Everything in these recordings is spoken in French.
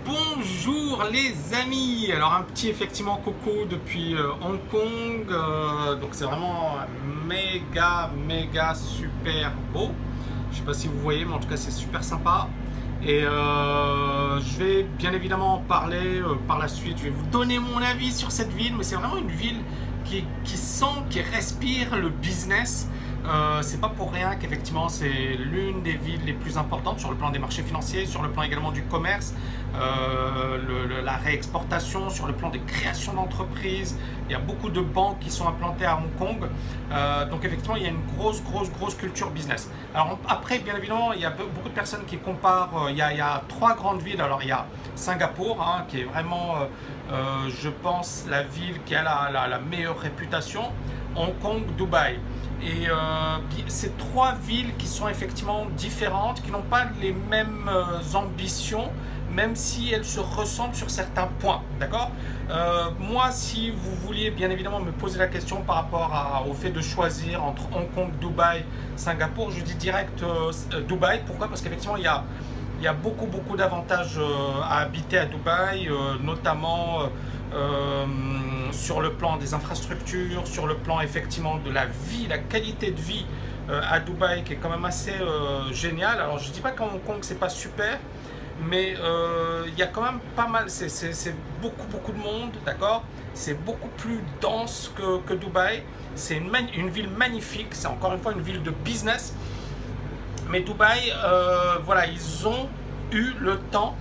Bonjour les amis. Alors un petit effectivement coco depuis Hong Kong, donc c'est vraiment méga super beau. Je sais pas si vous voyez, mais en tout cas c'est super sympa. Et je vais bien évidemment en parler par la suite. Je vais vous donner mon avis sur cette ville, mais c'est vraiment une ville qui respire le business. C'est pas pour rien qu'effectivement c'est l'une des villes les plus importantes sur le plan des marchés financiers, sur le plan également du commerce, la réexportation, sur le plan des créations d'entreprises. Il y a beaucoup de banques qui sont implantées à Hong Kong, donc effectivement il y a une grosse culture business. Alors après bien évidemment il y a beaucoup de personnes qui comparent, il y a trois grandes villes. Alors il y a Singapour qui est vraiment je pense la ville qui a la meilleure réputation, Hong Kong, Dubaï. Et ces trois villes qui sont effectivement différentes, qui n'ont pas les mêmes ambitions, même si elles se ressemblent sur certains points, d'accord. Moi, si vous vouliez bien évidemment me poser la question par rapport au fait de choisir entre Hong Kong, Dubaï, Singapour, je dis direct Dubaï. Pourquoi? Parce qu'effectivement, il y a beaucoup d'avantages à habiter à Dubaï, notamment sur le plan des infrastructures, sur le plan effectivement de la vie, la qualité de vie à Dubaï qui est quand même assez géniale. Alors je dis pas qu'en Hong Kong c'est pas super, mais il y a quand même pas mal, c'est beaucoup de monde, d'accord. C'est beaucoup plus dense que Dubaï. C'est une ville magnifique, c'est encore une fois une ville de business. Mais Dubaï, voilà, ils ont eu le temps,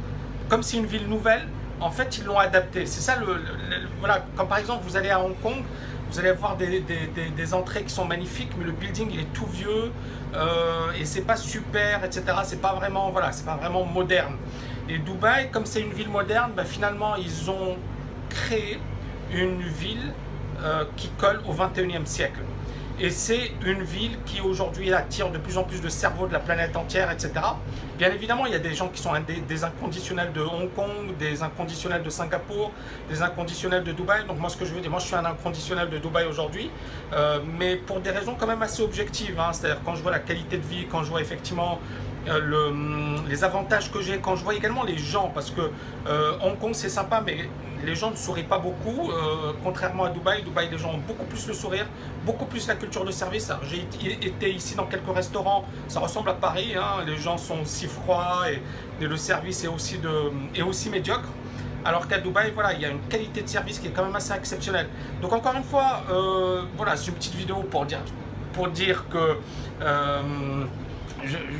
comme c'est une ville nouvelle, en fait, ils l'ont adapté. C'est ça, voilà, comme par exemple, vous allez à Hong Kong, vous allez voir des entrées qui sont magnifiques, mais le building, il est tout vieux, et c'est pas super, etc. C'est pas vraiment, voilà, c'est pas vraiment moderne. Et Dubaï, comme c'est une ville moderne, bah, finalement, ils ont créé une ville qui colle au 21e siècle. Et c'est une ville qui aujourd'hui attire de plus en plus de cerveaux de la planète entière, etc. Bien évidemment, il y a des gens qui sont des inconditionnels de Hong Kong, des inconditionnels de Singapour, des inconditionnels de Dubaï. Donc moi, ce que je veux dire, moi je suis un inconditionnel de Dubaï aujourd'hui, mais pour des raisons quand même assez objectives. C'est-à-dire quand je vois la qualité de vie, quand je vois effectivement les avantages que j'ai, quand je vois également les gens, parce que Hong Kong c'est sympa, mais les gens ne sourient pas beaucoup, contrairement à Dubaï. Dubaï, les gens ont beaucoup plus le sourire, beaucoup plus la culture de service. J'ai été ici dans quelques restaurants, ça ressemble à Paris, les gens sont aussi froids et le service est aussi médiocre. Alors qu'à Dubaï, voilà, il y a une qualité de service qui est quand même assez exceptionnelle. Donc encore une fois, voilà, c'est une petite vidéo pour dire que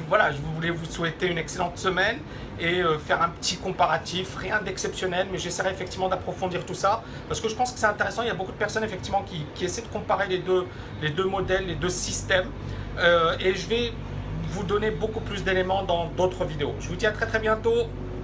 voilà, je voulais vous souhaiter une excellente semaine et faire un petit comparatif, rien d'exceptionnel, mais j'essaierai effectivement d'approfondir tout ça parce que je pense que c'est intéressant. Il y a beaucoup de personnes effectivement qui essaient de comparer les deux modèles, les deux systèmes, et je vais vous donner beaucoup plus d'éléments dans d'autres vidéos. Je vous dis à très bientôt.